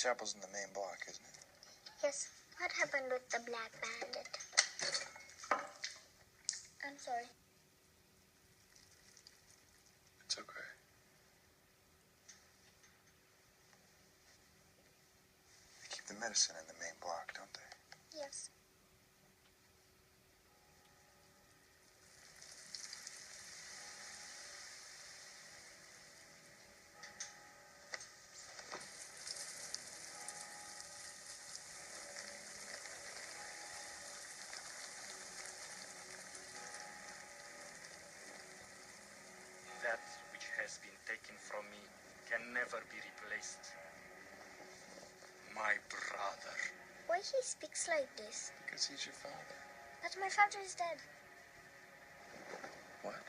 Chapel's in the main block, isn't it? Yes. What happened with the Black Bandit? I'm sorry. It's okay. They keep the medicine in the main block, don't they? Yes. That which has been taken from me can never be replaced. My brother. Why he speaks like this? Because he's your father. But my father is dead. What?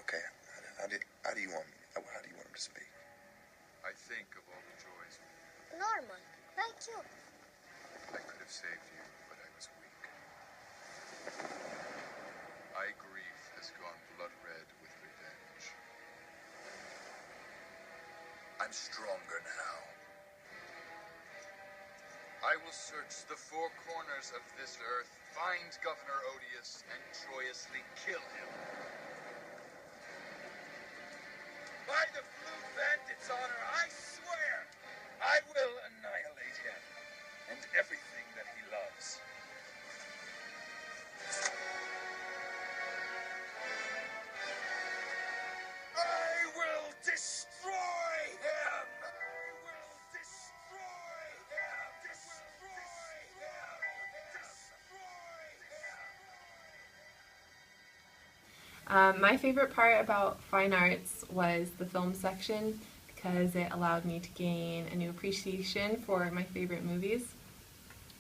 Okay, how do you want me? How do you want him to speak? I think of all the joys. Normal, like you. I could have saved you, but I was weak. My grief has gone blood red with revenge. I'm stronger now. I will search the four corners of this earth, find Governor Odious, and joyously kill him. By the Blue Bandit's honor, I swear, I will annihilate him and everything that he loves. I will destroy him! I will destroy him! Destroy him! Destroy him! My favorite part about fine arts was the film section because it allowed me to gain a new appreciation for my favorite movies.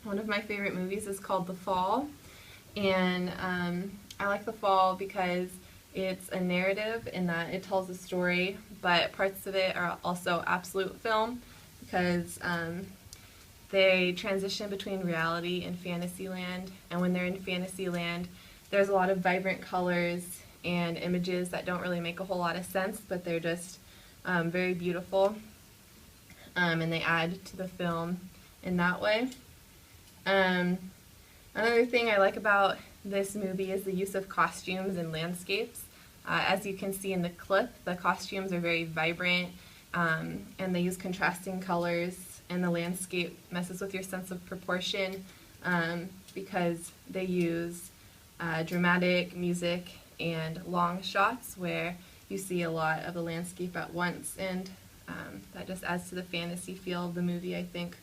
One of my favorite movies is called The Fall, and I like The Fall because it's a narrative in that it tells a story, but parts of it are also absolute film because they transition between reality and Fantasyland, and when they're in Fantasyland, there's a lot of vibrant colors and images that don't really make a whole lot of sense, but they're just very beautiful, and they add to the film in that way. Another thing I like about this movie is the use of costumes and landscapes. As you can see in the clip, the costumes are very vibrant, and they use contrasting colors, and the landscape messes with your sense of proportion because they use dramatic music and long shots where you see a lot of the landscape at once, and that just adds to the fantasy feel of the movie, I think.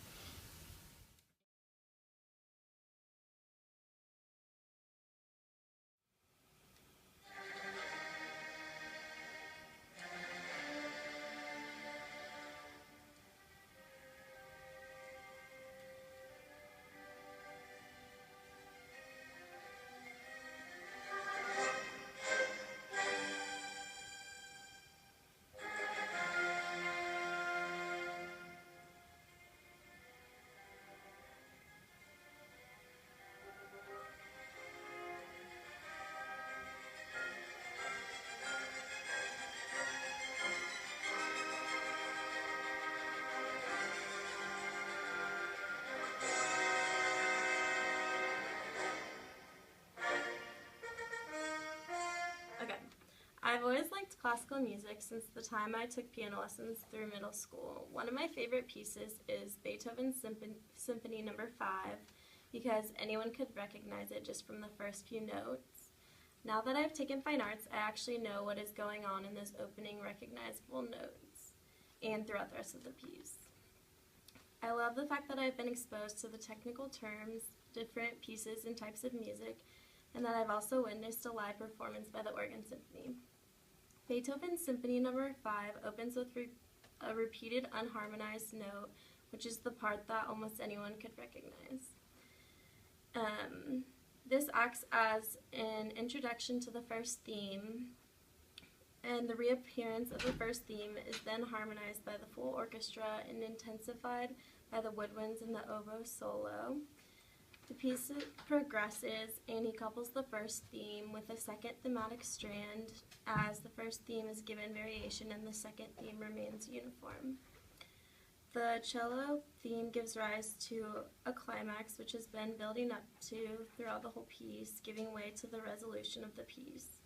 Okay, I've always liked classical music since the time I took piano lessons through middle school. One of my favorite pieces is Beethoven's Symphony No. 5 because anyone could recognize it just from the first few notes. Now that I've taken fine arts, I actually know what is going on in those opening recognizable notes and throughout the rest of the piece. I love the fact that I've been exposed to the technical terms, different pieces and types of music, and that I've also witnessed a live performance by the Organ Symphony. Beethoven's Symphony No. 5 opens with a repeated unharmonized note, which is the part that almost anyone could recognize. This acts as an introduction to the first theme, and the reappearance of the first theme is then harmonized by the full orchestra and intensified by the woodwinds and the oboe solo. The piece progresses, and he couples the first theme with a second thematic strand as the first theme is given variation and the second theme remains uniform. The cello theme gives rise to a climax which has been building up to throughout the whole piece, giving way to the resolution of the piece.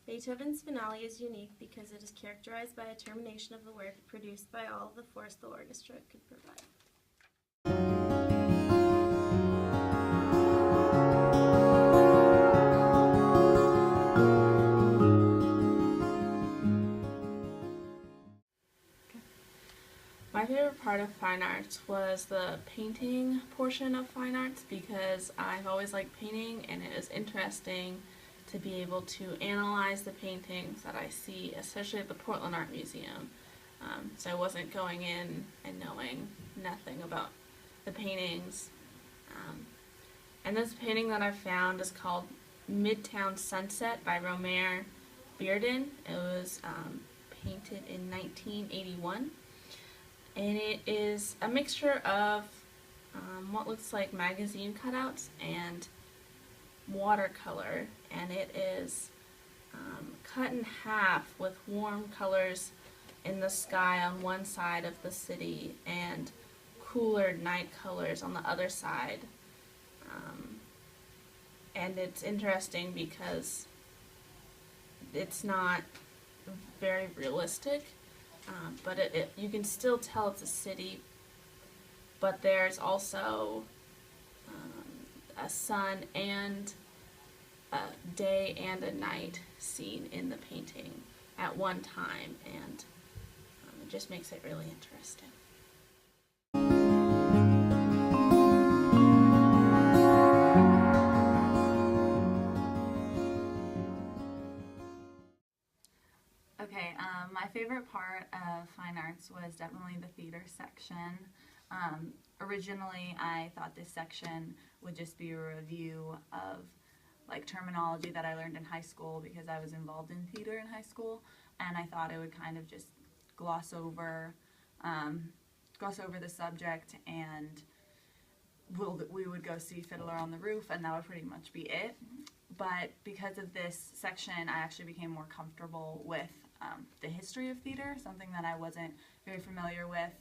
Beethoven's finale is unique because it is characterized by a termination of the work produced by all the force the orchestra could provide. My favorite part of fine arts was the painting portion of fine arts because I've always liked painting, and it is interesting to be able to analyze the paintings that I see, especially at the Portland Art Museum. So I wasn't going in and knowing nothing about the paintings. And this painting that I found is called Midtown Sunset by Romer Bearden. It was painted in 1981. And it is a mixture of what looks like magazine cutouts and watercolor, and it is cut in half with warm colors in the sky on one side of the city and cooler night colors on the other side. And it's interesting because it's not very realistic, but you can still tell it's a city, but there's also a sun and a day and a night scene in the painting at one time, and it just makes it really interesting. Okay, my favorite part of fine arts was definitely the theater section. Originally, I thought this section would just be a review of like terminology that I learned in high school because I was involved in theater in high school, and I thought it would kind of just gloss over the subject, and we would go see Fiddler on the Roof, and that would pretty much be it. But because of this section, I actually became more comfortable with the history of theater, something that I wasn't very familiar with.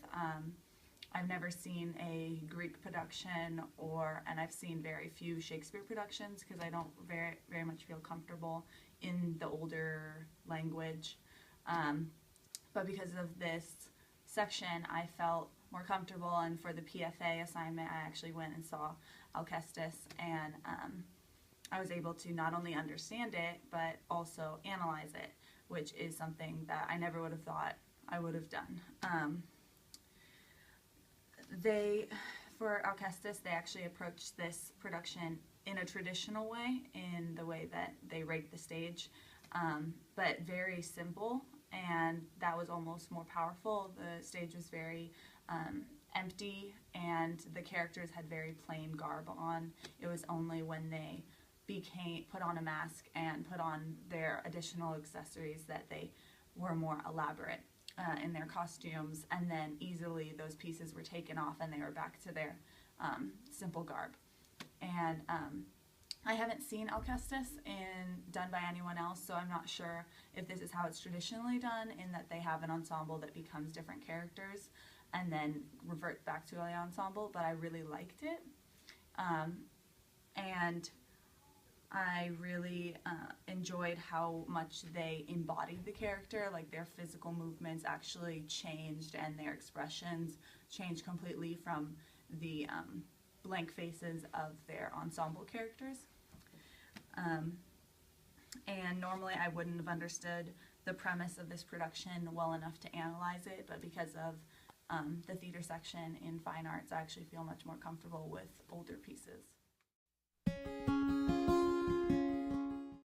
I've never seen a Greek production, and I've seen very few Shakespeare productions because I don't very much feel comfortable in the older language. But because of this section, I felt more comfortable, and for the PFA assignment, I actually went and saw Alcestis, and I was able to not only understand it, but also analyze it, which is something that I never would have thought I would have done. For Alcestis, they actually approached this production in a traditional way, in the way that they rake the stage, but very simple, and that was almost more powerful. The stage was very empty, and the characters had very plain garb on. It was only when they put on a mask and put on their additional accessories that they were more elaborate in their costumes, and then easily those pieces were taken off and they were back to their simple garb. And I haven't seen Alcestis done by anyone else, so I'm not sure if this is how it's traditionally done, in that they have an ensemble that becomes different characters and then revert back to an ensemble, but I really liked it. And I really enjoyed how much they embodied the character, like their physical movements actually changed and their expressions changed completely from the blank faces of their ensemble characters. And normally I wouldn't have understood the premise of this production well enough to analyze it, but because of the theater section in fine arts, I actually feel much more comfortable with older pieces.